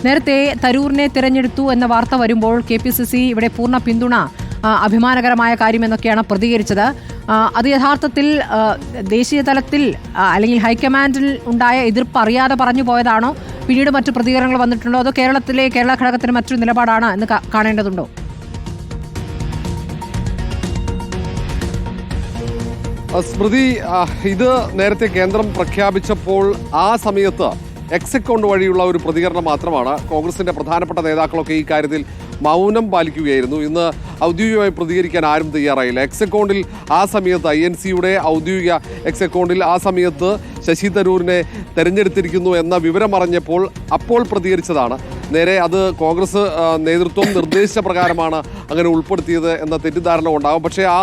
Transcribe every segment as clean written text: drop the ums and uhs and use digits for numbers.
നേരത്തെ തരൂരിനെ തിരഞ്ഞെടുത്തു എന്ന വാർത്ത വരുമ്പോൾ KPCC ഇവിടെ പൂർണ്ണ പിന്തുണ, അഭിമാനകരമായ കാര്യമെന്നൊക്കെയാണ് പ്രതികരിച്ചത്. അത് യഥാർത്ഥത്തിൽ ദേശീയ തലത്തിൽ അല്ലെങ്കിൽ ഹൈക്കമാൻഡിൽ ഉണ്ടായ എതിർപ്പ് അറിയാതെ പറഞ്ഞു പോയതാണോ, പിന്നീട് മറ്റു പ്രതികരണങ്ങൾ വന്നിട്ടുണ്ടോ, അതോ കേരള ഘടകത്തിന് മറ്റൊരു നിലപാടാണ് എന്ന് കാണേണ്ടതുണ്ടോ? സ്മൃതി, ഇത് നേരത്തെ കേന്ദ്രം പ്രഖ്യാപിച്ചപ്പോൾ ആ സമയത്ത് എക്സ് അക്കൗണ്ട് വഴിയുള്ള ഒരു പ്രതികരണം മാത്രമാണ്. കോൺഗ്രസിന്റെ പ്രധാനപ്പെട്ട നേതാക്കളൊക്കെ ഈ കാര്യത്തിൽ മൗനം പാലിക്കുകയായിരുന്നു. ഇന്ന് ഔദ്യോഗികമായി പ്രതികരിക്കാൻ ആരും തയ്യാറായില്ല. എക്സ് അക്കൗണ്ടിൽ ആ സമയത്ത് INC-യുടെ ഔദ്യോഗിക എക്സ് അക്കൗണ്ടിൽ ആ സമയത്ത് ശശി തരൂരിനെ തെരഞ്ഞെടുത്തിരിക്കുന്നു എന്ന വിവരം അറിഞ്ഞപ്പോൾ അപ്പോൾ പ്രതികരിച്ചതാണ്. നേരെ അത് കോൺഗ്രസ് നേതൃത്വം നിർദ്ദേശിച്ച പ്രകാരമാണ് അങ്ങനെ ഉൾപ്പെടുത്തിയത് എന്ന തെറ്റിദ്ധാരണ ഉണ്ടാകും. പക്ഷേ ആ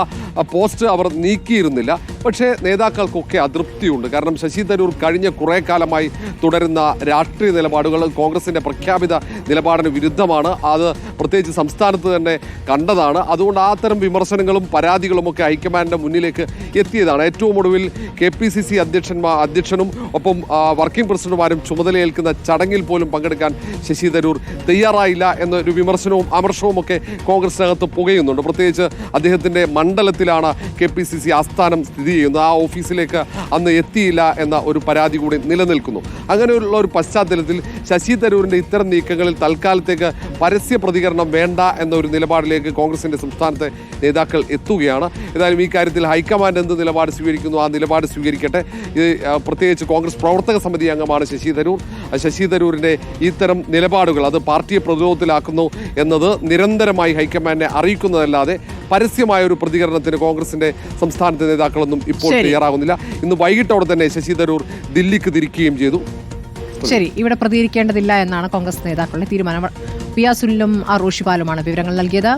പോസ്റ്റ് അവർ നീക്കിയിരുന്നില്ല. പക്ഷേ നേതാക്കൾക്കൊക്കെ അതൃപ്തിയുണ്ട്. കാരണം ശശി തരൂർ കഴിഞ്ഞ കുറേ കാലമായി തുടരുന്ന രാഷ്ട്രീയ നിലപാടുകൾ കോൺഗ്രസിൻ്റെ പ്രഖ്യാപിത നിലപാടിന് വിരുദ്ധമാണ്. അത് പ്രത്യേകിച്ച് സംസ്ഥാനത്ത് തന്നെ കണ്ടതാണ്. അതുകൊണ്ട് അത്തരം വിമർശനങ്ങളും പരാതികളുമൊക്കെ ഹൈക്കമാൻഡിൻ്റെ മുന്നിലേക്ക് എത്തിയതാണ്. ഏറ്റവും ഒടുവിൽ KPCC അധ്യക്ഷനും ഒപ്പം വർക്കിംഗ് പ്രസിഡന്റുമാരും ചുമതലയേൽക്കുന്ന ചടങ്ങിൽ പോലും പങ്കെടുക്കാൻ ശശി തരൂർ തയ്യാറായില്ല എന്നൊരു വിമർശനവും അമർഷവും ഒക്കെ കോൺഗ്രസിനകത്ത് പുകയുന്നുണ്ട്. പ്രത്യേകിച്ച് അദ്ദേഹത്തിൻ്റെ മണ്ഡലത്തിലാണ് KPCC ആസ്ഥാനം സ്ഥിതി ചെയ്യുന്നത്. ആ ഓഫീസിലേക്ക് അന്ന് എത്തിയില്ല എന്ന ഒരു പരാതി കൂടി നിലനിൽക്കുന്നു. അങ്ങനെയുള്ള ഒരു പശ്ചാത്തലത്തിൽ ശശി തരൂരിൻ്റെ ഇത്തരം നീക്കങ്ങളിൽ തൽക്കാലത്തേക്ക് പരസ്യ പ്രതികരണം വേണ്ട എന്നൊരു നിലപാടിലേക്ക് കോൺഗ്രസിൻ്റെ സംസ്ഥാനത്തെ നേതാക്കൾ എത്തുകയാണ്. ഏതായാലും ഈ കാര്യത്തിൽ ഹൈക്കമാൻഡ് എന്ത് നിലപാട് സ്വീകരിക്കുന്നു ആ നിലപാട് സ്വീകരിക്കട്ടെ. പ്രത്യേകിച്ച് കോൺഗ്രസ് പ്രവർത്തക സമിതി അംഗമാണ് ശശി തരൂർ. ശശി തരൂരിൻ്റെ ഇത്തരം നിലപാടുകൾ അത് പാർട്ടിയെ പ്രതിരോധത്തിലാക്കുന്നു എന്നത് നിരന്തരമായി ഹൈക്കമാൻഡിനെ അറിയിക്കുന്നതല്ലാതെ പരസ്യമായ ഒരു പ്രതികരണത്തിന് കോൺഗ്രസിന്റെ സംസ്ഥാനത്തെ നേതാക്കളൊന്നും ഇപ്പോൾ തയ്യാറാകുന്നില്ല. ഇന്ന് വൈകിട്ടോടെ തന്നെ ശശി തരൂർ ദില്ലിക്ക് തിരിക്കുകയും ചെയ്തു. ശരി, ഇവിടെ പ്രതികരിക്കേണ്ടതില്ല എന്നാണ് കോൺഗ്രസ് നേതാക്കളുടെ തീരുമാനം. പിയാസുലിനും റോഷിപാലുമാണ് വിവരങ്ങൾ നൽകിയത്.